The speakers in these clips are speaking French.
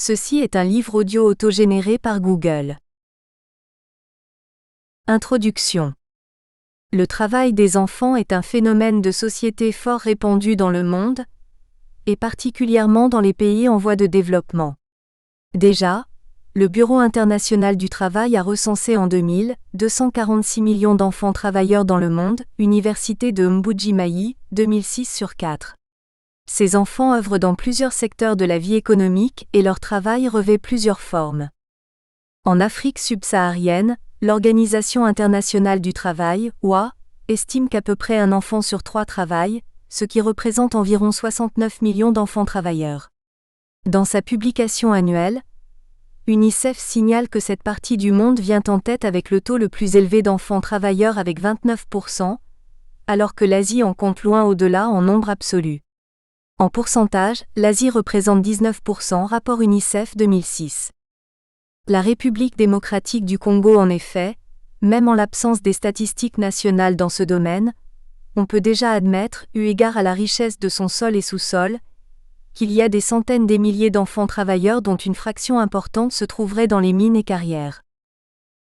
Ceci est un livre audio autogénéré par Google. Introduction. Le travail des enfants est un phénomène de société fort répandu dans le monde, et particulièrement dans les pays en voie de développement. Déjà, le Bureau international du travail a recensé en 2000 246 millions d'enfants travailleurs dans le monde, Université de Mbuji-Mayi, 2006 sur 4. Ces enfants œuvrent dans plusieurs secteurs de la vie économique et leur travail revêt plusieurs formes. En Afrique subsaharienne, l'Organisation internationale du travail, OIT, estime qu'à peu près un enfant sur 3 travaille, ce qui représente environ 69 millions d'enfants travailleurs. Dans sa publication annuelle, UNICEF signale que cette partie du monde vient en tête avec le taux le plus élevé d'enfants travailleurs avec 29%, alors que l'Asie en compte loin au-delà en nombre absolu. En pourcentage, l'Asie représente 19%, rapport UNICEF 2006. La République démocratique du Congo en effet, même en l'absence des statistiques nationales dans ce domaine, on peut déjà admettre, eu égard à la richesse de son sol et sous-sol, qu'il y a des centaines de milliers d'enfants travailleurs dont une fraction importante se trouverait dans les mines et carrières.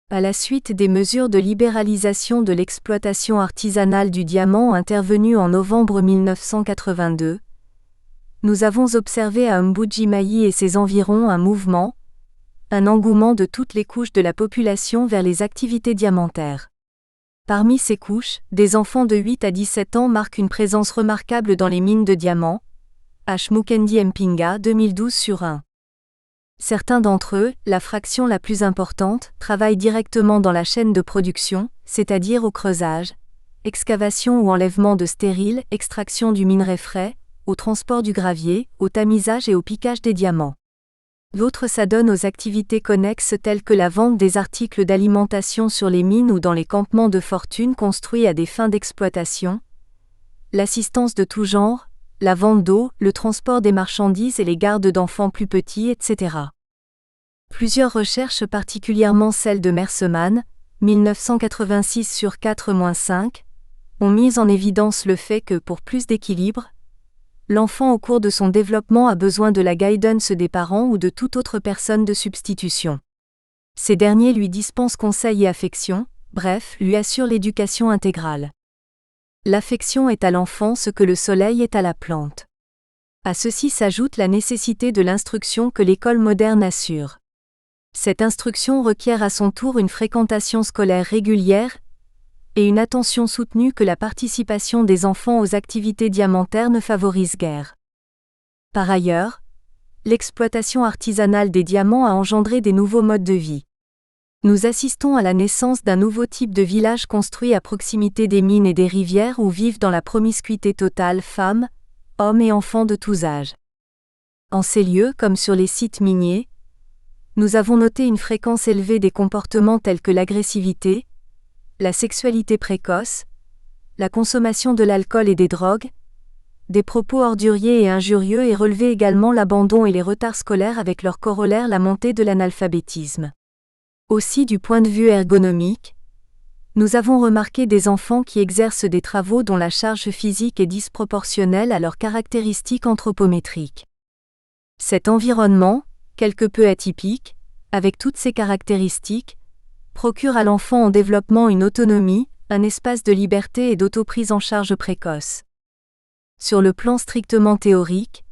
À la suite des mesures de libéralisation de l'exploitation artisanale du diamant intervenues en novembre 1982, nous avons observé à Mbuji-Mayi et ses environs un mouvement, un engouement de toutes les couches de la population vers les activités diamantaires. Parmi ces couches, des enfants de 8 à 17 ans marquent une présence remarquable dans les mines de diamants, H. Mukendi Mpinga 2012 sur 1. Certains d'entre eux, la fraction la plus importante, travaillent directement dans la chaîne de production, c'est-à-dire au creusage, excavation ou enlèvement de stériles, extraction du minerai frais, au transport du gravier, au tamisage et au piquage des diamants. D'autres s'adonnent aux activités connexes telles que la vente des articles d'alimentation sur les mines ou dans les campements de fortune construits à des fins d'exploitation, l'assistance de tout genre, la vente d'eau, le transport des marchandises et les gardes d'enfants plus petits, etc. Plusieurs recherches, particulièrement celle de Mersman, 1986 sur 4-5, ont mis en évidence le fait que pour plus d'équilibre, l'enfant au cours de son développement a besoin de la guidance des parents ou de toute autre personne de substitution. Ces derniers lui dispensent conseils et affection, bref, lui assurent l'éducation intégrale. L'affection est à l'enfant ce que le soleil est à la plante. À ceci s'ajoute la nécessité de l'instruction que l'école moderne assure. Cette instruction requiert à son tour une fréquentation scolaire régulière et une attention soutenue que la participation des enfants aux activités diamantaires ne favorise guère. Par ailleurs, l'exploitation artisanale des diamants a engendré des nouveaux modes de vie. Nous assistons à la naissance d'un nouveau type de village construit à proximité des mines et des rivières où vivent dans la promiscuité totale femmes, hommes et enfants de tous âges. En ces lieux comme sur les sites miniers, nous avons noté une fréquence élevée des comportements tels que l'agressivité, la sexualité précoce, la consommation de l'alcool et des drogues, des propos orduriers et injurieux et relevé également l'abandon et les retards scolaires avec leur corollaire la montée de l'analphabétisme. Aussi du point de vue ergonomique, nous avons remarqué des enfants qui exercent des travaux dont la charge physique est disproportionnelle à leurs caractéristiques anthropométriques. Cet environnement, quelque peu atypique, avec toutes ses caractéristiques, procure à l'enfant en développement une autonomie, un espace de liberté et d'autoprise en charge précoce. Sur le plan strictement théorique,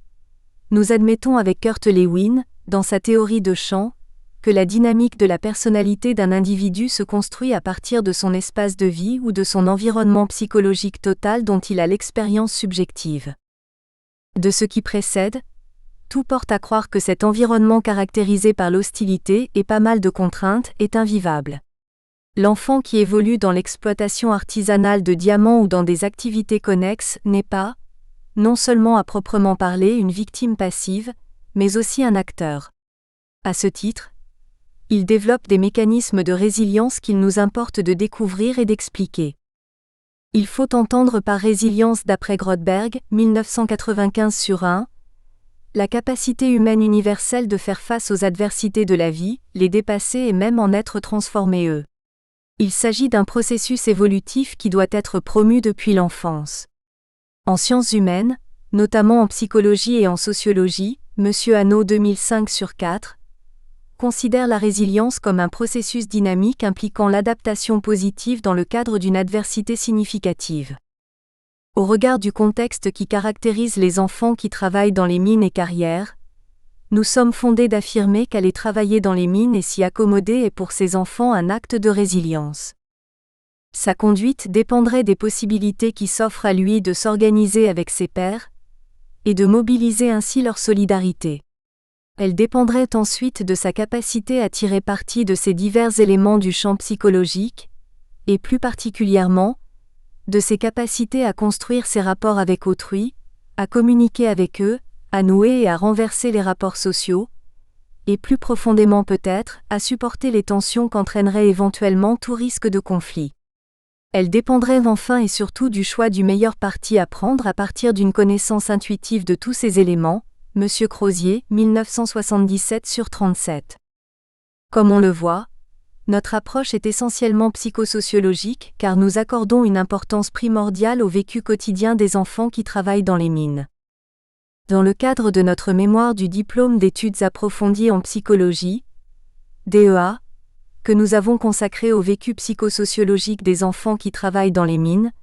nous admettons avec Kurt Lewin, dans sa théorie de champ, que la dynamique de la personnalité d'un individu se construit à partir de son espace de vie ou de son environnement psychologique total dont il a l'expérience subjective. De ce qui précède, tout porte à croire que cet environnement caractérisé par l'hostilité et pas mal de contraintes est invivable. L'enfant qui évolue dans l'exploitation artisanale de diamants ou dans des activités connexes n'est pas, non seulement à proprement parler une victime passive, mais aussi un acteur. À ce titre, il développe des mécanismes de résilience qu'il nous importe de découvrir et d'expliquer. Il faut entendre par résilience d'après Grotberg, 1995 sur 1, la capacité humaine universelle de faire face aux adversités de la vie, les dépasser et même en être transformé. Il s'agit d'un processus évolutif qui doit être promu depuis l'enfance. En sciences humaines, notamment en psychologie et en sociologie, Monsieur Hanot 2005/4, considère la résilience comme un processus dynamique impliquant l'adaptation positive dans le cadre d'une adversité significative. Au regard du contexte qui caractérise les enfants qui travaillent dans les mines et carrières, nous sommes fondés d'affirmer qu'aller travailler dans les mines et s'y accommoder est pour ces enfants un acte de résilience. Sa conduite dépendrait des possibilités qui s'offrent à lui de s'organiser avec ses pairs et de mobiliser ainsi leur solidarité. Elle dépendrait ensuite de sa capacité à tirer parti de ces divers éléments du champ psychologique, et plus particulièrement, de ses capacités à construire ses rapports avec autrui, à communiquer avec eux, à nouer et à renverser les rapports sociaux, et plus profondément peut-être, à supporter les tensions qu'entraînerait éventuellement tout risque de conflit. Elle dépendrait enfin et surtout du choix du meilleur parti à prendre à partir d'une connaissance intuitive de tous ces éléments, Monsieur Crozier, 1977/37. Comme on le voit, notre approche est essentiellement psychosociologique car nous accordons une importance primordiale au vécu quotidien des enfants qui travaillent dans les mines. Dans le cadre de notre mémoire du diplôme d'études approfondies en psychologie, DEA, que nous avons consacré au vécu psychosociologique des enfants qui travaillent dans les mines,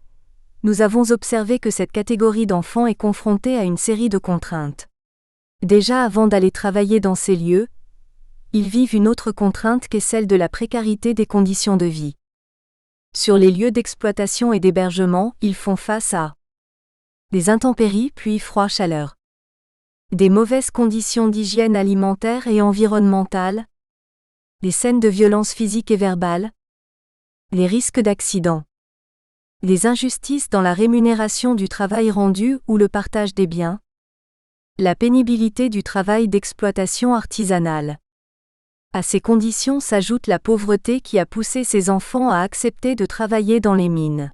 nous avons observé que cette catégorie d'enfants est confrontée à une série de contraintes. Déjà avant d'aller travailler dans ces lieux, ils vivent une autre contrainte qu'est celle de la précarité des conditions de vie. Sur les lieux d'exploitation et d'hébergement, ils font face à des intempéries puis froid-chaleur, des mauvaises conditions d'hygiène alimentaire et environnementale, des scènes de violence physique et verbale, les risques d'accidents, les injustices dans la rémunération du travail rendu ou le partage des biens, la pénibilité du travail d'exploitation artisanale. À ces conditions s'ajoute la pauvreté qui a poussé ces enfants à accepter de travailler dans les mines.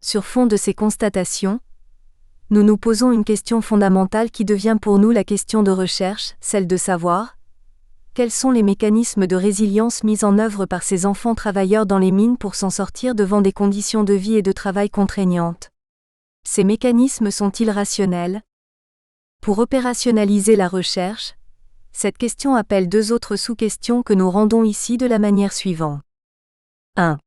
Sur fond de ces constatations, nous nous posons une question fondamentale qui devient pour nous la question de recherche, celle de savoir quels sont les mécanismes de résilience mis en œuvre par ces enfants travailleurs dans les mines pour s'en sortir devant des conditions de vie et de travail contraignantes. Ces mécanismes sont-ils rationnels ? Pour opérationnaliser la recherche, cette question appelle deux autres sous-questions que nous rendons ici de la manière suivante. 1.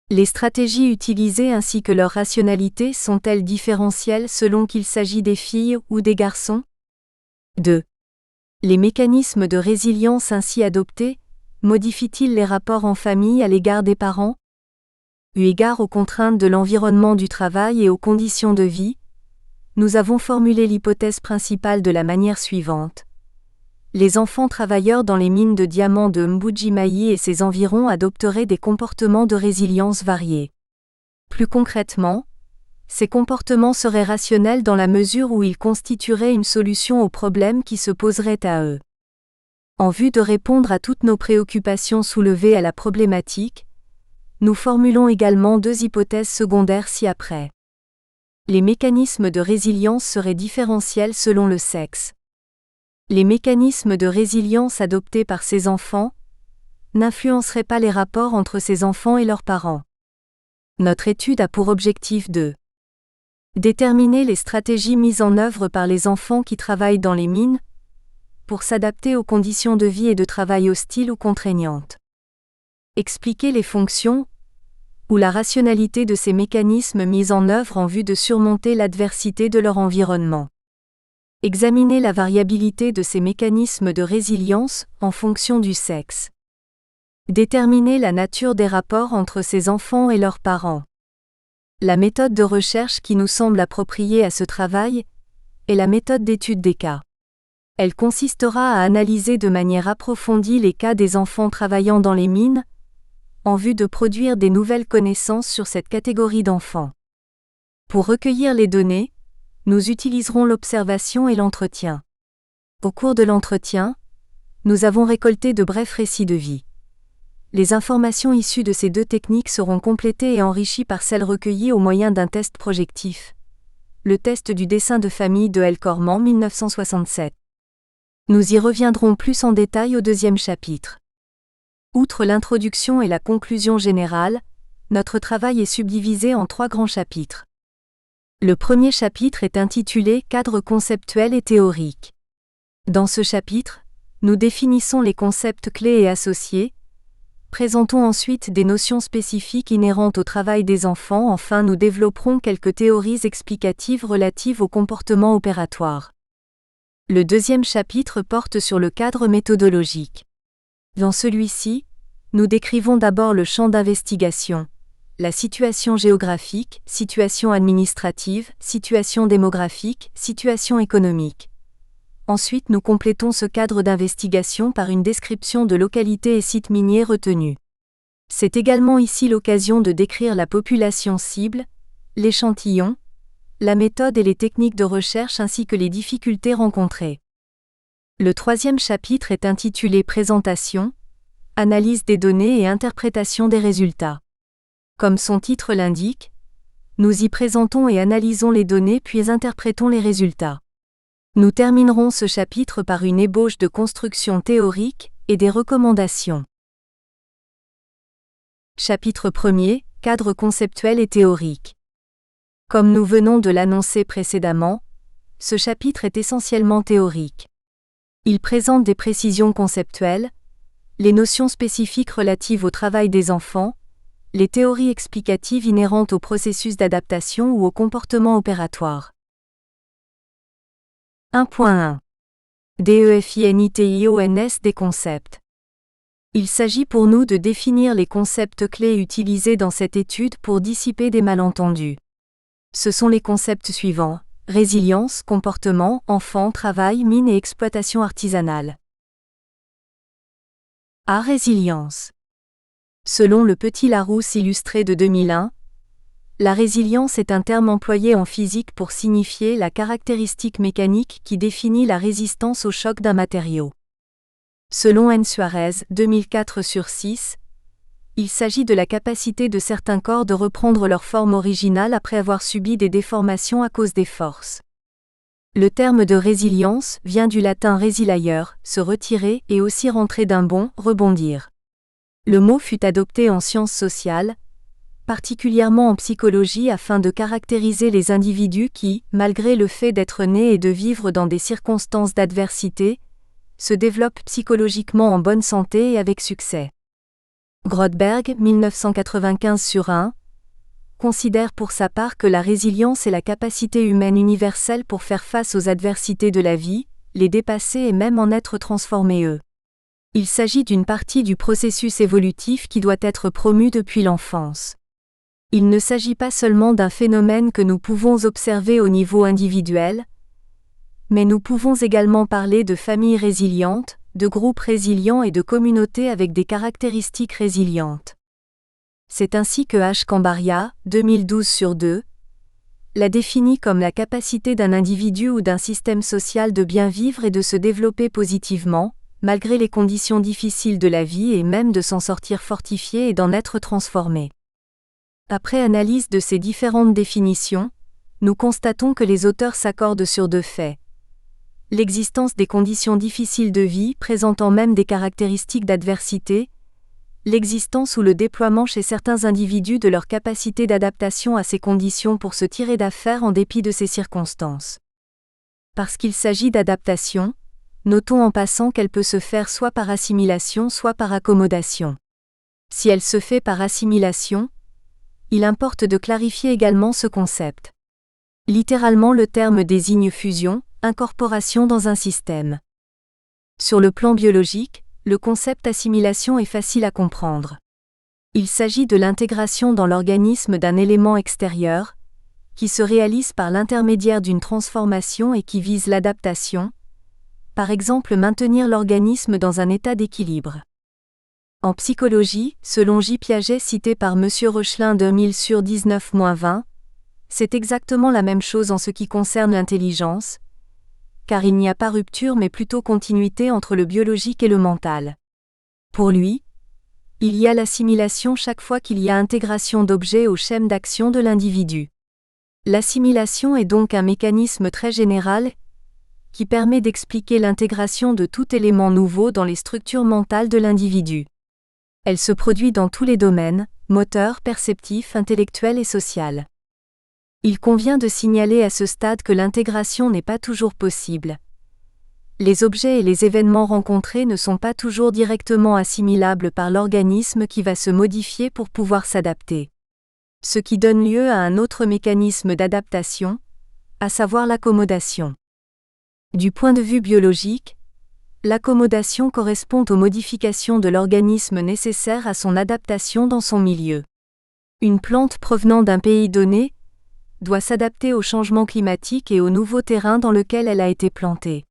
Les stratégies utilisées ainsi que leur rationalité sont-elles différentielles selon qu'il s'agit des filles ou des garçons ? 2. Les mécanismes de résilience ainsi adoptés modifient-ils les rapports en famille à l'égard des parents ? Eu égard aux contraintes de l'environnement du travail et aux conditions de vie, nous avons formulé l'hypothèse principale de la manière suivante. Les enfants travailleurs dans les mines de diamants de Mbuji-Mayi et ses environs adopteraient des comportements de résilience variés. Plus concrètement, ces comportements seraient rationnels dans la mesure où ils constitueraient une solution aux problèmes qui se poseraient à eux. En vue de répondre à toutes nos préoccupations soulevées à la problématique, nous formulons également deux hypothèses secondaires ci-après. Les mécanismes de résilience seraient différentiels selon le sexe. Les mécanismes de résilience adoptés par ces enfants n'influenceraient pas les rapports entre ces enfants et leurs parents. Notre étude a pour objectif de déterminer les stratégies mises en œuvre par les enfants qui travaillent dans les mines pour s'adapter aux conditions de vie et de travail hostiles ou contraignantes. Expliquer les fonctions ou la rationalité de ces mécanismes mis en œuvre en vue de surmonter l'adversité de leur environnement. Examiner la variabilité de ces mécanismes de résilience en fonction du sexe. Déterminer la nature des rapports entre ces enfants et leurs parents. La méthode de recherche qui nous semble appropriée à ce travail est la méthode d'étude des cas. Elle consistera à analyser de manière approfondie les cas des enfants travaillant dans les mines, en vue de produire des nouvelles connaissances sur cette catégorie d'enfants. Pour recueillir les données, nous utiliserons l'observation et l'entretien. Au cours de l'entretien, nous avons récolté de brefs récits de vie. Les informations issues de ces deux techniques seront complétées et enrichies par celles recueillies au moyen d'un test projectif. Le test du dessin de famille de L. Corman 1967. Nous y reviendrons plus en détail au deuxième chapitre. Outre l'introduction et la conclusion générale, notre travail est subdivisé en 3 grands chapitres. Le premier chapitre est intitulé « Cadre conceptuel et théorique ». Dans ce chapitre, nous définissons les concepts clés et associés, présentons ensuite des notions spécifiques inhérentes au travail des enfants, enfin nous développerons quelques théories explicatives relatives au comportement opératoire. Le deuxième chapitre porte sur le cadre méthodologique. Dans celui-ci, nous décrivons d'abord le champ d'investigation, la situation géographique, situation administrative, situation démographique, situation économique. Ensuite, nous complétons ce cadre d'investigation par une description de localités et sites miniers retenus. C'est également ici l'occasion de décrire la population cible, l'échantillon, la méthode et les techniques de recherche ainsi que les difficultés rencontrées. Le troisième chapitre est intitulé Présentation, analyse des données et interprétation des résultats. Comme son titre l'indique, nous y présentons et analysons les données puis interprétons les résultats. Nous terminerons ce chapitre par une ébauche de construction théorique et des recommandations. Chapitre 1er, cadre conceptuel et théorique. Comme nous venons de l'annoncer précédemment, ce chapitre est essentiellement théorique. Il présente des précisions conceptuelles, les notions spécifiques relatives au travail des enfants, les théories explicatives inhérentes au processus d'adaptation ou au comportement opératoire. 1.1. DEFINITIONS des concepts. Il s'agit pour nous de définir les concepts clés utilisés dans cette étude pour dissiper des malentendus. Ce sont les concepts suivants: résilience, comportement, enfant, travail, mine et exploitation artisanale. A. Résilience. Selon le Petit Larousse illustré de 2001, la résilience est un terme employé en physique pour signifier la caractéristique mécanique qui définit la résistance au choc d'un matériau. Selon N. Suarez, 2004/6, il s'agit de la capacité de certains corps de reprendre leur forme originale après avoir subi des déformations à cause des forces. Le terme de résilience vient du latin resiliare, se retirer, et aussi rentrer d'un bond, rebondir. Le mot fut adopté en sciences sociales, particulièrement en psychologie afin de caractériser les individus qui, malgré le fait d'être nés et de vivre dans des circonstances d'adversité, se développent psychologiquement en bonne santé et avec succès. Grotberg, 1995/1, considère pour sa part que la résilience est la capacité humaine universelle pour faire face aux adversités de la vie, les dépasser et même en être transformé. Il s'agit d'une partie du processus évolutif qui doit être promue depuis l'enfance. Il ne s'agit pas seulement d'un phénomène que nous pouvons observer au niveau individuel, mais nous pouvons également parler de familles résilientes, de groupes résilients et de communautés avec des caractéristiques résilientes. C'est ainsi que H. Cambaria, 2012/2, la définit comme la capacité d'un individu ou d'un système social de bien vivre et de se développer positivement, malgré les conditions difficiles de la vie et même de s'en sortir fortifié et d'en être transformé. Après analyse de ces différentes définitions, nous constatons que les auteurs s'accordent sur deux faits. L'existence des conditions difficiles de vie présentant même des caractéristiques d'adversité, l'existence ou le déploiement chez certains individus de leur capacité d'adaptation à ces conditions pour se tirer d'affaire en dépit de ces circonstances. Parce qu'il s'agit d'adaptation, notons en passant qu'elle peut se faire soit par assimilation soit par accommodation. Si elle se fait par assimilation, il importe de clarifier également ce concept. Littéralement, le terme désigne fusion, incorporation dans un système. Sur le plan biologique, le concept assimilation est facile à comprendre. Il s'agit de l'intégration dans l'organisme d'un élément extérieur, qui se réalise par l'intermédiaire d'une transformation et qui vise l'adaptation, par exemple maintenir l'organisme dans un état d'équilibre. En psychologie, selon J. Piaget cité par M. Reuchlin 2000/19-20, c'est exactement la même chose en ce qui concerne l'intelligence, car il n'y a pas rupture mais plutôt continuité entre le biologique et le mental. Pour lui, il y a l'assimilation chaque fois qu'il y a intégration d'objets au schème d'action de l'individu. L'assimilation est donc un mécanisme très général qui permet d'expliquer l'intégration de tout élément nouveau dans les structures mentales de l'individu. Elle se produit dans tous les domaines, moteur, perceptif, intellectuel et social. Il convient de signaler à ce stade que l'intégration n'est pas toujours possible. Les objets et les événements rencontrés ne sont pas toujours directement assimilables par l'organisme qui va se modifier pour pouvoir s'adapter. Ce qui donne lieu à un autre mécanisme d'adaptation, à savoir l'accommodation. Du point de vue biologique, l'accommodation correspond aux modifications de l'organisme nécessaires à son adaptation dans son milieu. Une plante provenant d'un pays donné doit s'adapter au changement climatique et au nouveau terrain dans lequel elle a été plantée.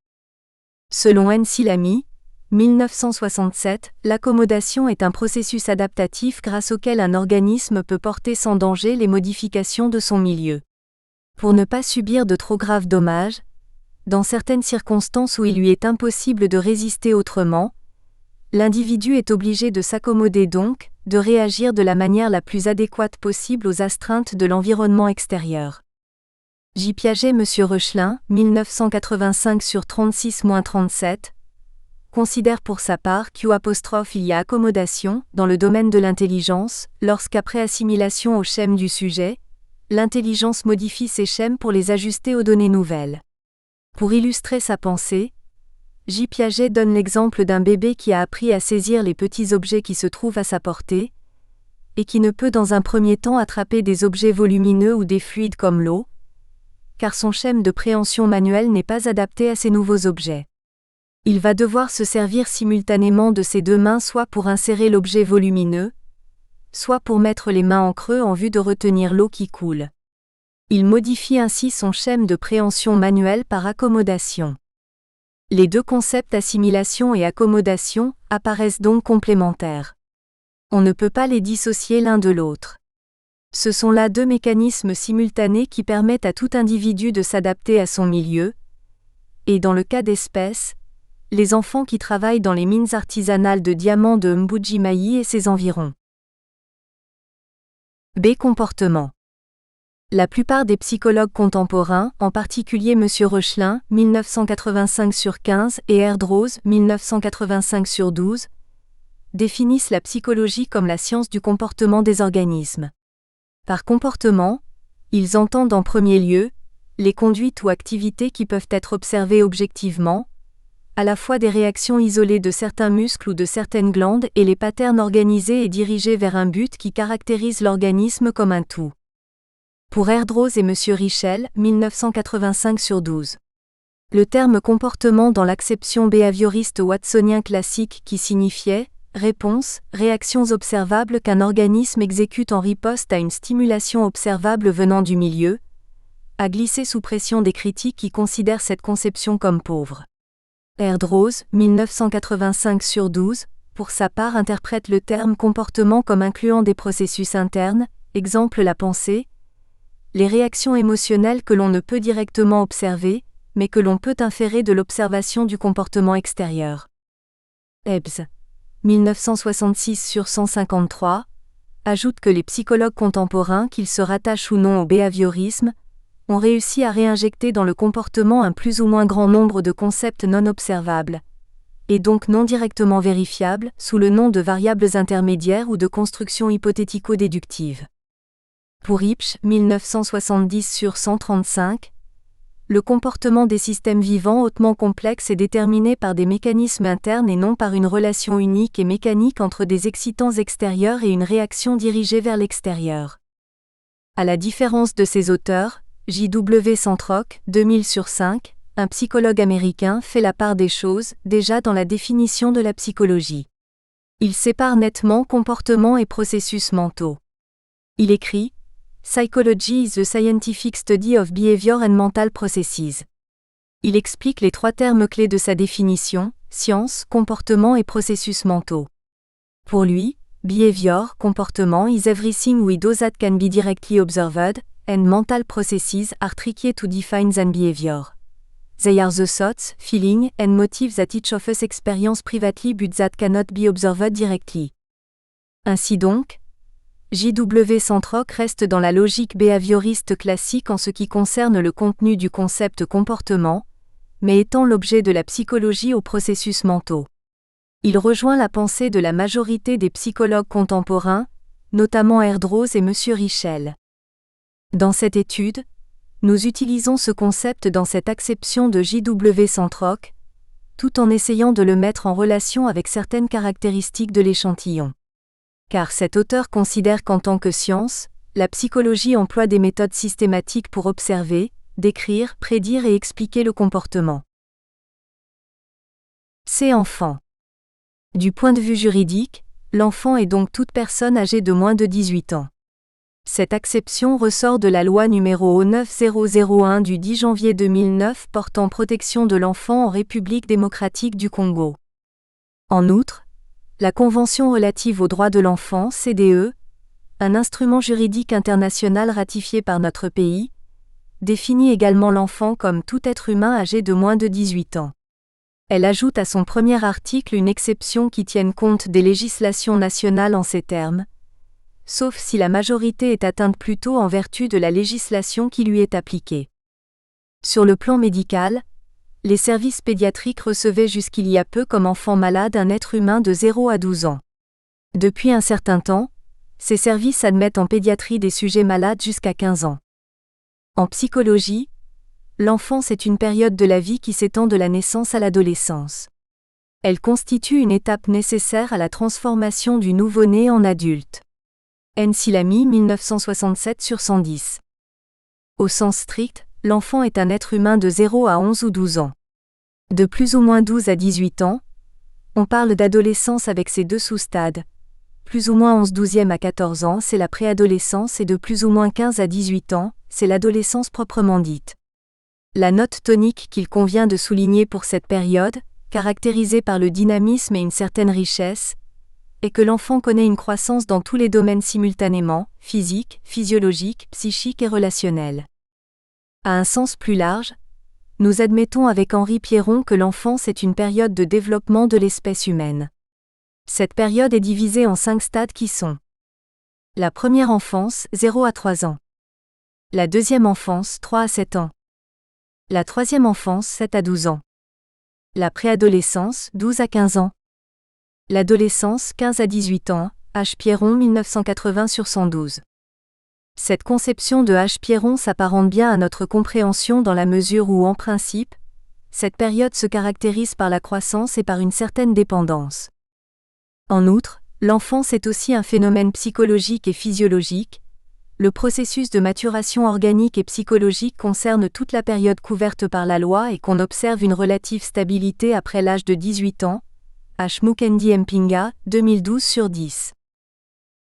Selon N. Lamy, 1967, l'accommodation est un processus adaptatif grâce auquel un organisme peut porter sans danger les modifications de son milieu. Pour ne pas subir de trop graves dommages, dans certaines circonstances où il lui est impossible de résister autrement, l'individu est obligé de s'accommoder donc, de réagir de la manière la plus adéquate possible aux astreintes de l'environnement extérieur. J. Piaget M. Reuchlin, 1985/36-37, considère pour sa part qu'il y a accommodation, dans le domaine de l'intelligence, lorsqu'après assimilation aux schèmes du sujet, l'intelligence modifie ses schèmes pour les ajuster aux données nouvelles. Pour illustrer sa pensée, J. Piaget donne l'exemple d'un bébé qui a appris à saisir les petits objets qui se trouvent à sa portée, et qui ne peut dans un premier temps attraper des objets volumineux ou des fluides comme l'eau, car son schème de préhension manuelle n'est pas adapté à ces nouveaux objets. Il va devoir se servir simultanément de ses deux mains soit pour insérer l'objet volumineux, soit pour mettre les mains en creux en vue de retenir l'eau qui coule. Il modifie ainsi son schème de préhension manuelle par accommodation. Les deux concepts assimilation et accommodation apparaissent donc complémentaires. On ne peut pas les dissocier l'un de l'autre. Ce sont là deux mécanismes simultanés qui permettent à tout individu de s'adapter à son milieu, et dans le cas d'espèce, les enfants qui travaillent dans les mines artisanales de diamants de Mbuji-Mayi et ses environs. B. Comportement. La plupart des psychologues contemporains, en particulier M. Reuchlin, 1985/15 et Erdrose, 1985/12, définissent la psychologie comme la science du comportement des organismes. Par comportement, ils entendent en premier lieu les conduites ou activités qui peuvent être observées objectivement, à la fois des réactions isolées de certains muscles ou de certaines glandes et les patterns organisés et dirigés vers un but qui caractérise l'organisme comme un tout. Pour Erdrose et M. Richel, 1985/12. Le terme comportement dans l'acception behavioriste watsonien classique qui signifiait réponse, réactions observables qu'un organisme exécute en riposte à une stimulation observable venant du milieu, a glissé sous pression des critiques qui considèrent cette conception comme pauvre. Erdrose, 1985/12, pour sa part interprète le terme comportement comme incluant des processus internes, exemple la pensée, les réactions émotionnelles que l'on ne peut directement observer, mais que l'on peut inférer de l'observation du comportement extérieur. Ebbs, 1966/153, ajoute que les psychologues contemporains, qu'ils se rattachent ou non au behaviorisme, ont réussi à réinjecter dans le comportement un plus ou moins grand nombre de concepts non observables, et donc non directement vérifiables, sous le nom de variables intermédiaires ou de constructions hypothético-déductives. Pour Ipsch, 1970/135, le comportement des systèmes vivants hautement complexes est déterminé par des mécanismes internes et non par une relation unique et mécanique entre des excitants extérieurs et une réaction dirigée vers l'extérieur. À la différence de ses auteurs, J.W. Santrock, 2000/5, un psychologue américain, fait la part des choses, déjà dans la définition de la psychologie. Il sépare nettement comportement et processus mentaux. Il écrit « Psychology is the scientific study of behavior and mental processes ». Il explique les trois termes clés de sa définition, science, comportement et processus mentaux. Pour lui, behavior, comportement is everything we do that can be directly observed, and mental processes are tricky to define than behavior. They are the thoughts, feelings, and motives that each of us experience privately but that cannot be observed directly. Ainsi donc, J.W. Santrock reste dans la logique behavioriste classique en ce qui concerne le contenu du concept comportement, mais étend l'objet de la psychologie aux processus mentaux. Il rejoint la pensée de la majorité des psychologues contemporains, notamment Erdrose et M. Richel. Dans cette étude, nous utilisons ce concept dans cette acception de J.W. Santrock, tout en essayant de le mettre en relation avec certaines caractéristiques de l'échantillon. Car cet auteur considère qu'en tant que science, la psychologie emploie des méthodes systématiques pour observer, décrire, prédire et expliquer le comportement. C'est enfant. Du point de vue juridique, l'enfant est donc toute personne âgée de moins de 18 ans. Cette acception ressort de la loi numéro 9001 du 10 janvier 2009 portant protection de l'enfant en République démocratique du Congo. En outre, la Convention relative aux droits de l'enfant (CDE), un instrument juridique international ratifié par notre pays, définit également l'enfant comme tout être humain âgé de moins de 18 ans. Elle ajoute à son premier article une exception qui tienne compte des législations nationales en ces termes, sauf si la majorité est atteinte plus tôt en vertu de la législation qui lui est appliquée. Sur le plan médical, les services pédiatriques recevaient jusqu'il y a peu comme enfant malade un être humain de 0 à 12 ans. Depuis un certain temps, ces services admettent en pédiatrie des sujets malades jusqu'à 15 ans. En psychologie, l'enfance est une période de la vie qui s'étend de la naissance à l'adolescence. Elle constitue une étape nécessaire à la transformation du nouveau-né en adulte. N-Silami 1967/110. Au sens strict, l'enfant est un être humain de 0 à 11 ou 12 ans. De plus ou moins 12 à 18 ans, on parle d'adolescence avec ses deux sous-stades. Plus ou moins 11/12e à 14 ans, c'est la préadolescence et de plus ou moins 15 à 18 ans, c'est l'adolescence proprement dite. La note tonique qu'il convient de souligner pour cette période, caractérisée par le dynamisme et une certaine richesse, est que l'enfant connaît une croissance dans tous les domaines simultanément, physique, physiologique, psychique et relationnel. À un sens plus large, nous admettons avec Henri Pierron que l'enfance est une période de développement de l'espèce humaine. Cette période est divisée en 5 stades qui sont: la première enfance, 0 à 3 ans. La deuxième enfance, 3 à 7 ans. La troisième enfance, 7 à 12 ans. La préadolescence, 12 à 15 ans. L'adolescence, 15 à 18 ans, H. Pierron 1980/112. Cette conception de H. Pierron s'apparente bien à notre compréhension dans la mesure où, en principe, cette période se caractérise par la croissance et par une certaine dépendance. En outre, l'enfance est aussi un phénomène psychologique et physiologique. Le processus de maturation organique et psychologique concerne toute la période couverte par la loi et qu'on observe une relative stabilité après l'âge de 18 ans, H. Mukendi Mpinga, 2012/10.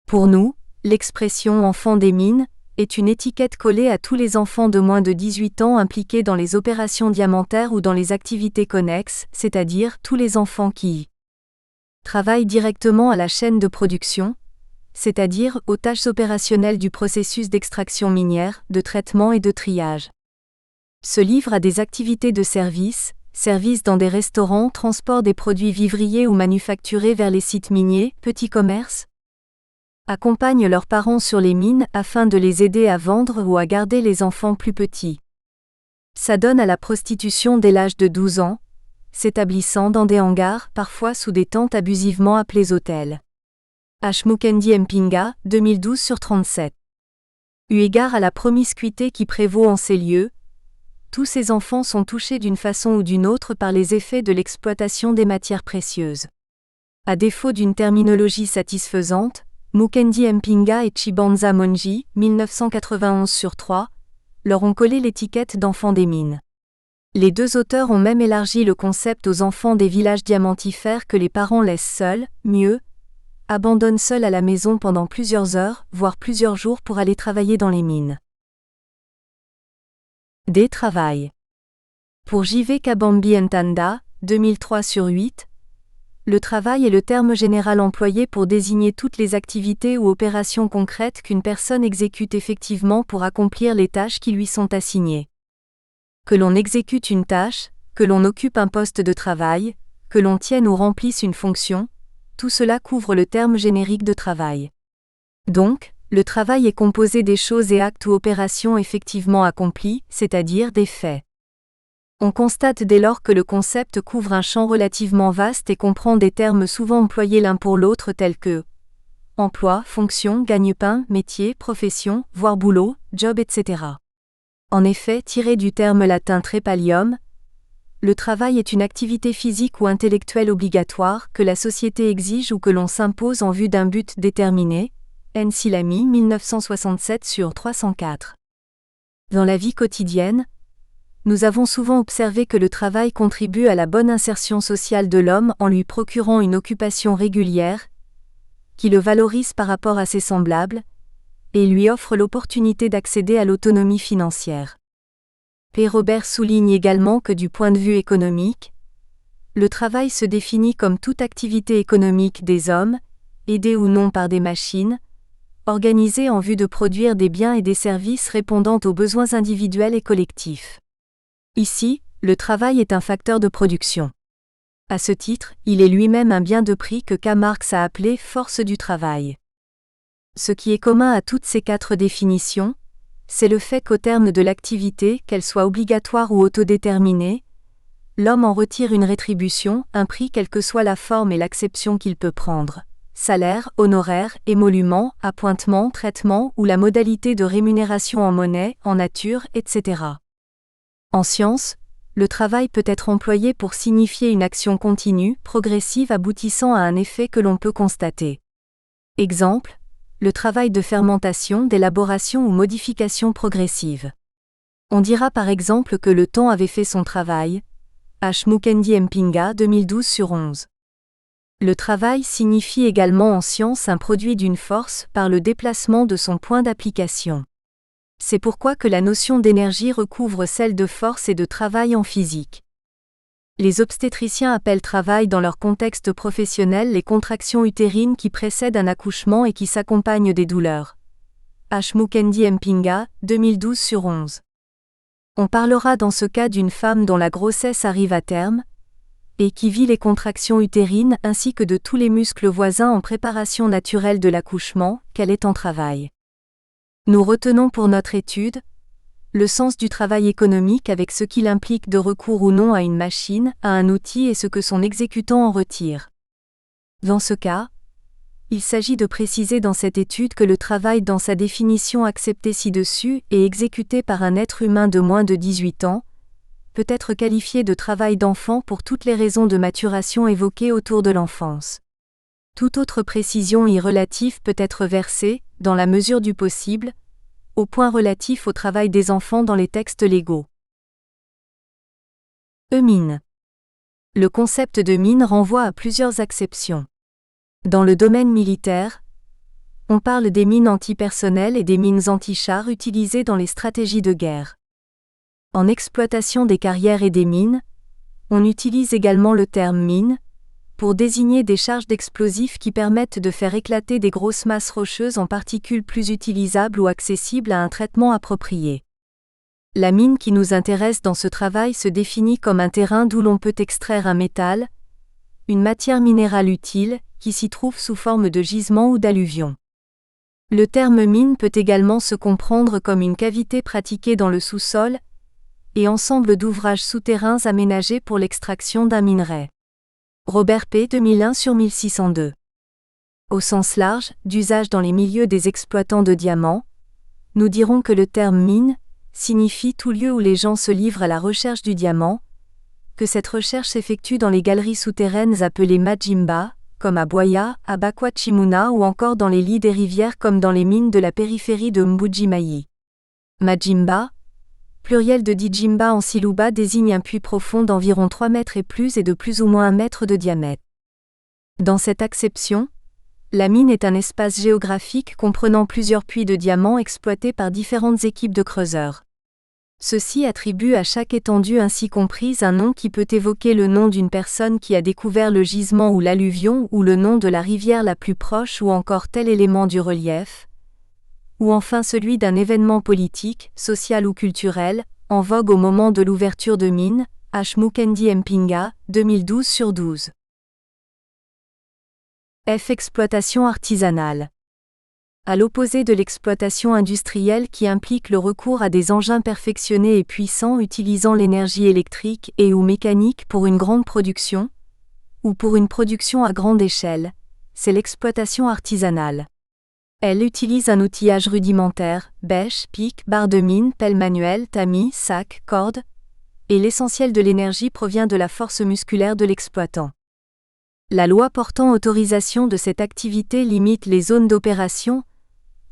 Pour nous, l'expression « enfant des mines » est une étiquette collée à tous les enfants de moins de 18 ans impliqués dans les opérations diamantaires ou dans les activités connexes, c'est-à-dire tous les enfants qui travaillent directement à la chaîne de production, c'est-à-dire aux tâches opérationnelles du processus d'extraction minière, de traitement et de triage. Se livrent à des activités de service dans des restaurants, transport des produits vivriers ou manufacturés vers les sites miniers, petits commerces. Accompagnent leurs parents sur les mines afin de les aider à vendre ou à garder les enfants plus petits. S'adonnent à la prostitution dès l'âge de 12 ans, s'établissant dans des hangars, parfois sous des tentes abusivement appelées hôtels. H. Mukendi Mpinga, 2012/37. Eu égard à la promiscuité qui prévaut en ces lieux, tous ces enfants sont touchés d'une façon ou d'une autre par les effets de l'exploitation des matières précieuses. À défaut d'une terminologie satisfaisante, Mukendi Mpinga et Chibanza Monji, 1991/3, leur ont collé l'étiquette d'enfants des mines. Les deux auteurs ont même élargi le concept aux enfants des villages diamantifères que les parents laissent seuls, mieux, abandonnent seuls à la maison pendant plusieurs heures, voire plusieurs jours pour aller travailler dans les mines. Des travail. Pour J.V. Kabambi Ntanda, 2003/8, le travail est le terme général employé pour désigner toutes les activités ou opérations concrètes qu'une personne exécute effectivement pour accomplir les tâches qui lui sont assignées. Que l'on exécute une tâche, que l'on occupe un poste de travail, que l'on tienne ou remplisse une fonction, tout cela couvre le terme générique de travail. Donc, le travail est composé des choses et actes ou opérations effectivement accomplies, c'est-à-dire des faits. On constate dès lors que le concept couvre un champ relativement vaste et comprend des termes souvent employés l'un pour l'autre tels que emploi, fonction, gagne-pain, métier, profession, voire boulot, job, etc. En effet, tiré du terme latin trepalium, Le travail est une activité physique ou intellectuelle obligatoire que la société exige ou que l'on s'impose en vue d'un but déterminé. N-Silami 1967/304. Dans la vie quotidienne, nous avons souvent observé que le travail contribue à la bonne insertion sociale de l'homme en lui procurant une occupation régulière, qui le valorise par rapport à ses semblables, et lui offre l'opportunité d'accéder à l'autonomie financière. P. Robert souligne également que du point de vue économique, le travail se définit comme toute activité économique des hommes, aidée ou non par des machines, organisée en vue de produire des biens et des services répondant aux besoins individuels et collectifs. Ici, le travail est un facteur de production. À ce titre, il est lui-même un bien de prix que Karl Marx a appelé « force du travail ». Ce qui est commun à toutes ces quatre définitions, c'est le fait qu'au terme de l'activité, qu'elle soit obligatoire ou autodéterminée, l'homme en retire une rétribution, un prix quelle que soit la forme et l'acception qu'il peut prendre. Salaire, honoraire, émolument, appointement, traitement ou la modalité de rémunération en monnaie, en nature, etc. En science, le travail peut être employé pour signifier une action continue, progressive aboutissant à un effet que l'on peut constater. Exemple, le travail de fermentation, d'élaboration ou modification progressive. On dira par exemple que le temps avait fait son travail. H. Mukendi Mpinga 2012/11. Le travail signifie également en science un produit d'une force par le déplacement de son point d'application. C'est pourquoi que la notion d'énergie recouvre celle de force et de travail en physique. Les obstétriciens appellent travail dans leur contexte professionnel les contractions utérines qui précèdent un accouchement et qui s'accompagnent des douleurs. H. Mukendi Mpinga, 2012/11. On parlera dans ce cas d'une femme dont la grossesse arrive à terme, et qui vit les contractions utérines ainsi que de tous les muscles voisins en préparation naturelle de l'accouchement, qu'elle est en travail. Nous retenons pour notre étude le sens du travail économique avec ce qu'il implique de recours ou non à une machine, à un outil et ce que son exécutant en retire. Dans ce cas, il s'agit de préciser dans cette étude que le travail dans sa définition acceptée ci-dessus et exécuté par un être humain de moins de 18 ans, peut être qualifié de travail d'enfant pour toutes les raisons de maturation évoquées autour de l'enfance. Toute autre précision y relative peut être versée, dans la mesure du possible, au point relatif au travail des enfants dans les textes légaux. Mine. Le concept de mine renvoie à plusieurs acceptions. Dans le domaine militaire, on parle des mines antipersonnelles et des mines anti-chars utilisées dans les stratégies de guerre. En exploitation des carrières et des mines, on utilise également le terme mine, pour désigner des charges d'explosifs qui permettent de faire éclater des grosses masses rocheuses en particules plus utilisables ou accessibles à un traitement approprié. La mine qui nous intéresse dans ce travail se définit comme un terrain d'où l'on peut extraire un métal, une matière minérale utile, qui s'y trouve sous forme de gisement ou d'alluvion. Le terme mine peut également se comprendre comme une cavité pratiquée dans le sous-sol, et ensemble d'ouvrages souterrains aménagés pour l'extraction d'un minerai. Robert P. 2001/1602. Au sens large, d'usage dans les milieux des exploitants de diamants, nous dirons que le terme mine signifie tout lieu où les gens se livrent à la recherche du diamant, que cette recherche s'effectue dans les galeries souterraines appelées Majimba, comme à Boya, à Bakwachimuna ou encore dans les lits des rivières comme dans les mines de la périphérie de Mbuji-Mayi. Majimba, pluriel de Dijimba en Siluba désigne un puits profond d'environ 3 mètres et plus et de plus ou moins 1 mètre de diamètre. Dans cette acception, la mine est un espace géographique comprenant plusieurs puits de diamants exploités par différentes équipes de creuseurs. Ceux-ci attribuent à chaque étendue ainsi comprise un nom qui peut évoquer le nom d'une personne qui a découvert le gisement ou l'alluvion ou le nom de la rivière la plus proche ou encore tel élément du relief, ou enfin celui d'un événement politique, social ou culturel, en vogue au moment de l'ouverture de mines, H. Mukendi Mpinga, 2012/12. F. Exploitation artisanale. À l'opposé de l'exploitation industrielle qui implique le recours à des engins perfectionnés et puissants utilisant l'énergie électrique et ou mécanique pour une grande production, ou pour une production à grande échelle, c'est l'exploitation artisanale. Elle utilise un outillage rudimentaire, bêche, pic, barre de mine, pelle manuelle, tamis, sac, corde, et l'essentiel de l'énergie provient de la force musculaire de l'exploitant. La loi portant autorisation de cette activité limite les zones d'opération,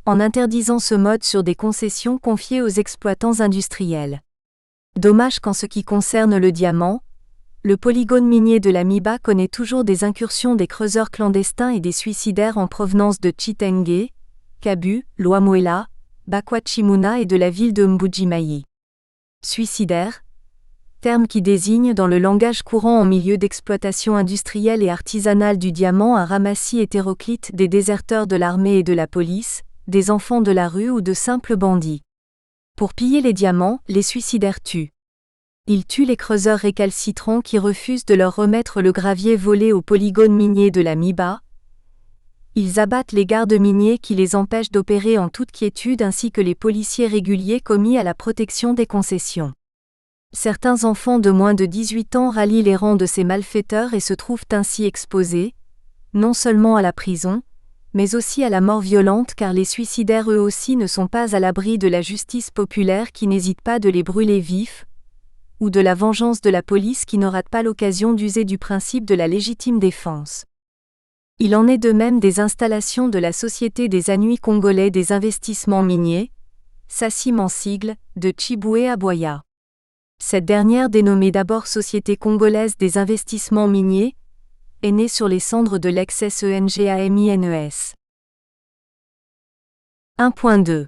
en interdisant ce mode sur des concessions confiées aux exploitants industriels. Dommage qu'en ce qui concerne le diamant, le polygone minier de la Miba connaît toujours des incursions des creuseurs clandestins et des suicidaires en provenance de Chitenge, Kabu, Loamuela, Bakwachimuna et de la ville de Mbujimayi. Suicidaire, terme qui désigne dans le langage courant en milieu d'exploitation industrielle et artisanale du diamant un ramassis hétéroclite des déserteurs de l'armée et de la police, des enfants de la rue ou de simples bandits. Pour piller les diamants, les suicidaires tuent. Ils tuent les creuseurs récalcitrants qui refusent de leur remettre le gravier volé au polygone minier de la Miba. Ils abattent les gardes miniers qui les empêchent d'opérer en toute quiétude ainsi que les policiers réguliers commis à la protection des concessions. Certains enfants de moins de 18 ans rallient les rangs de ces malfaiteurs et se trouvent ainsi exposés, non seulement à la prison, mais aussi à la mort violente car les suicidaires eux aussi ne sont pas à l'abri de la justice populaire qui n'hésite pas de les brûler vifs, ou de la vengeance de la police qui ne rate pas l'occasion d'user du principe de la légitime défense. Il en est de même des installations de la Société des Anuis congolais des investissements miniers, SACIM en sigle, de Chiboué à Boya. Cette dernière, dénommée d'abord Société congolaise des investissements miniers, est née sur les cendres de l'ex-SENGAMINES. 1.2.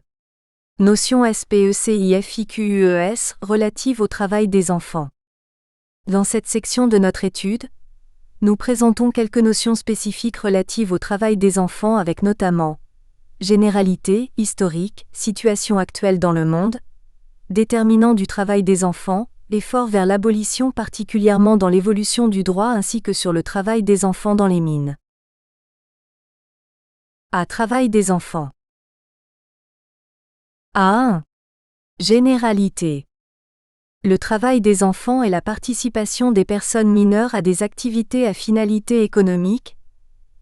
Notion SPECIFIQUES relative au travail des enfants. Dans cette section de notre étude, nous présentons quelques notions spécifiques relatives au travail des enfants avec notamment généralité, historique, situation actuelle dans le monde, déterminant du travail des enfants, effort vers l'abolition particulièrement dans l'évolution du droit ainsi que sur le travail des enfants dans les mines. Travail des enfants. A1. Généralité. Le travail des enfants est la participation des personnes mineures à des activités à finalité économique,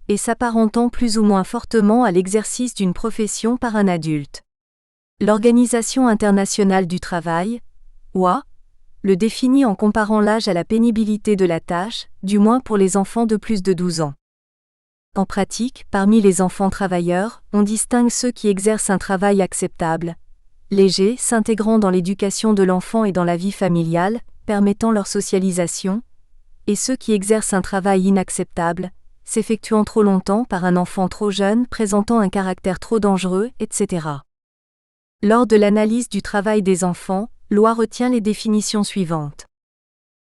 et s'apparentant plus ou moins fortement à l'exercice d'une profession par un adulte. L'Organisation internationale du travail, OIT, le définit en comparant l'âge à la pénibilité de la tâche, du moins pour les enfants de plus de 12 ans. En pratique, parmi les enfants travailleurs, on distingue ceux qui exercent un travail acceptable, léger, s'intégrant dans l'éducation de l'enfant et dans la vie familiale, permettant leur socialisation, et ceux qui exercent un travail inacceptable, s'effectuant trop longtemps par un enfant trop jeune, présentant un caractère trop dangereux, etc. Lors de l'analyse du travail des enfants, l'OIT retient les définitions suivantes.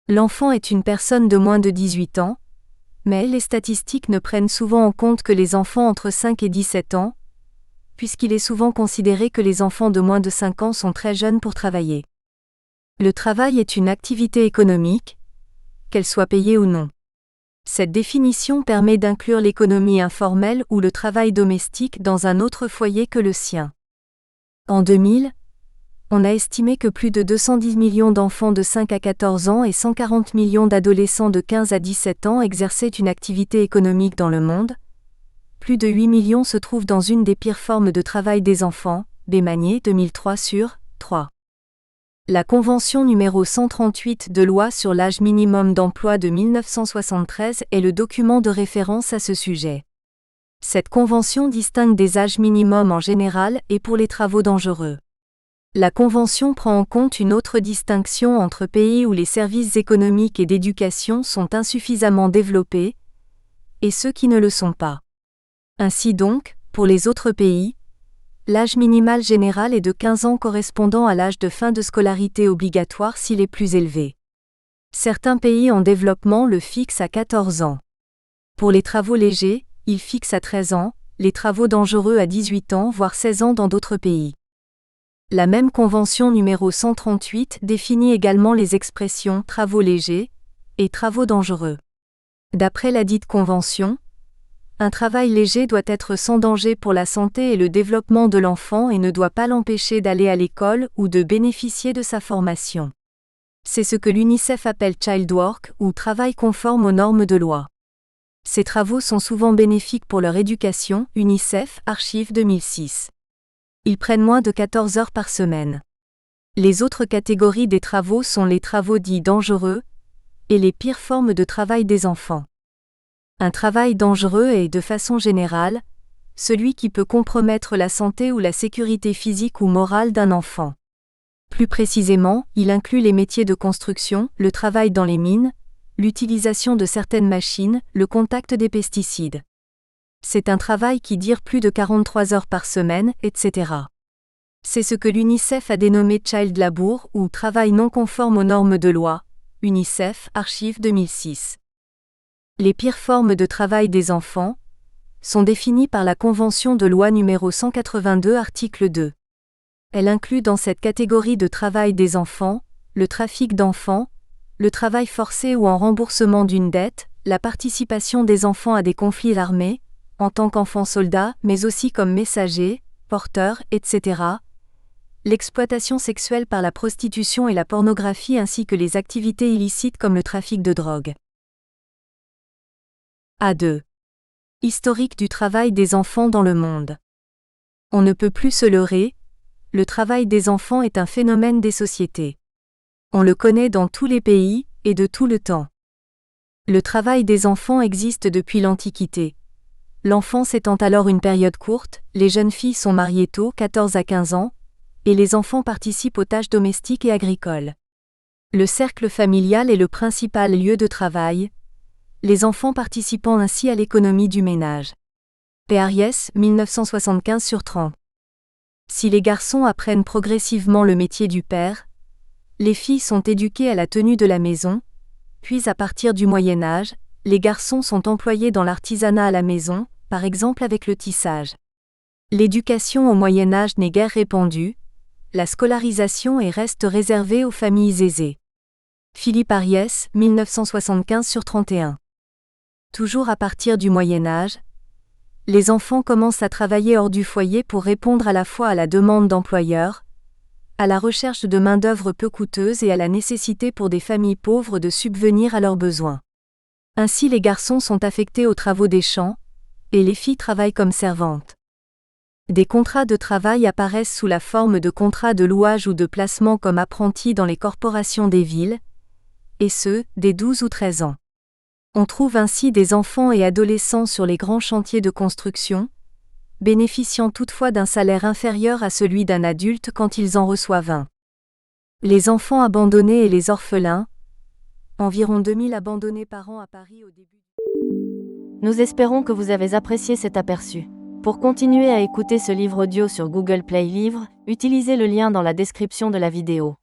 L'enfant est une personne de moins de 18 ans, mais les statistiques ne prennent souvent en compte que les enfants entre 5 et 17 ans, puisqu'il est souvent considéré que les enfants de moins de 5 ans sont très jeunes pour travailler. Le travail est une activité économique, qu'elle soit payée ou non. Cette définition permet d'inclure l'économie informelle ou le travail domestique dans un autre foyer que le sien. En 2000, on a estimé que plus de 210 millions d'enfants de 5 à 14 ans et 140 millions d'adolescents de 15 à 17 ans exerçaient une activité économique dans le monde. Plus de 8 millions se trouvent dans une des pires formes de travail des enfants, Bémanier 2003 sur 3. La Convention numéro 138 de loi sur l'âge minimum d'emploi de 1973 est le document de référence à ce sujet. Cette convention distingue des âges minimums en général et pour les travaux dangereux. La Convention prend en compte une autre distinction entre pays où les services économiques et d'éducation sont insuffisamment développés et ceux qui ne le sont pas. Ainsi donc, pour les autres pays, l'âge minimal général est de 15 ans correspondant à l'âge de fin de scolarité obligatoire s'il est plus élevé. Certains pays en développement le fixent à 14 ans. Pour les travaux légers, ils fixent à 13 ans, les travaux dangereux à 18 ans voire 16 ans dans d'autres pays. La même convention numéro 138 définit également les expressions « travaux légers » et « travaux dangereux ». D'après la dite convention, un travail léger doit être sans danger pour la santé et le développement de l'enfant et ne doit pas l'empêcher d'aller à l'école ou de bénéficier de sa formation. C'est ce que l'UNICEF appelle child work ou travail conforme aux normes de loi. Ces travaux sont souvent bénéfiques pour leur éducation, UNICEF, Archives 2006. Ils prennent moins de 14 heures par semaine. Les autres catégories des travaux sont les travaux dits dangereux et les pires formes de travail des enfants. Un travail dangereux est, de façon générale, celui qui peut compromettre la santé ou la sécurité physique ou morale d'un enfant. Plus précisément, il inclut les métiers de construction, le travail dans les mines, l'utilisation de certaines machines, le contact des pesticides. C'est un travail qui dure plus de 43 heures par semaine, etc. C'est ce que l'UNICEF a dénommé child labour ou travail non conforme aux normes de loi. UNICEF, Archives 2006. Les pires formes de travail des enfants sont définies par la Convention de loi numéro 182 article 2. Elle inclut dans cette catégorie de travail des enfants, le trafic d'enfants, le travail forcé ou en remboursement d'une dette, la participation des enfants à des conflits armés, en tant qu'enfants soldats, mais aussi comme messagers, porteurs, etc., l'exploitation sexuelle par la prostitution et la pornographie ainsi que les activités illicites comme le trafic de drogue. A2. Historique du travail des enfants dans le monde. On ne peut plus se leurrer, le travail des enfants est un phénomène des sociétés. On le connaît dans tous les pays, et de tout le temps. Le travail des enfants existe depuis l'Antiquité. L'enfance étant alors une période courte, les jeunes filles sont mariées tôt, 14 à 15 ans, et les enfants participent aux tâches domestiques et agricoles. Le cercle familial est le principal lieu de travail, les enfants participant ainsi à l'économie du ménage. P. Ariès, 1975/30. Si les garçons apprennent progressivement le métier du père, les filles sont éduquées à la tenue de la maison, puis à partir du Moyen Âge, les garçons sont employés dans l'artisanat à la maison, par exemple avec le tissage. L'éducation au Moyen Âge n'est guère répandue, la scolarisation reste réservée aux familles aisées. Philippe Ariès, 1975/31. Toujours à partir du Moyen Âge, les enfants commencent à travailler hors du foyer pour répondre à la fois à la demande d'employeurs, à la recherche de main-d'œuvre peu coûteuse et à la nécessité pour des familles pauvres de subvenir à leurs besoins. Ainsi les garçons sont affectés aux travaux des champs, et les filles travaillent comme servantes. Des contrats de travail apparaissent sous la forme de contrats de louage ou de placement comme apprentis dans les corporations des villes, et ce, dès 12 ou 13 ans. On trouve ainsi des enfants et adolescents sur les grands chantiers de construction, bénéficiant toutefois d'un salaire inférieur à celui d'un adulte quand ils en reçoivent un. Les enfants abandonnés et les orphelins, environ 2000 abandonnés par an à Paris au début. Nous espérons que vous avez apprécié cet aperçu. Pour continuer à écouter ce livre audio sur Google Play Livres, utilisez le lien dans la description de la vidéo.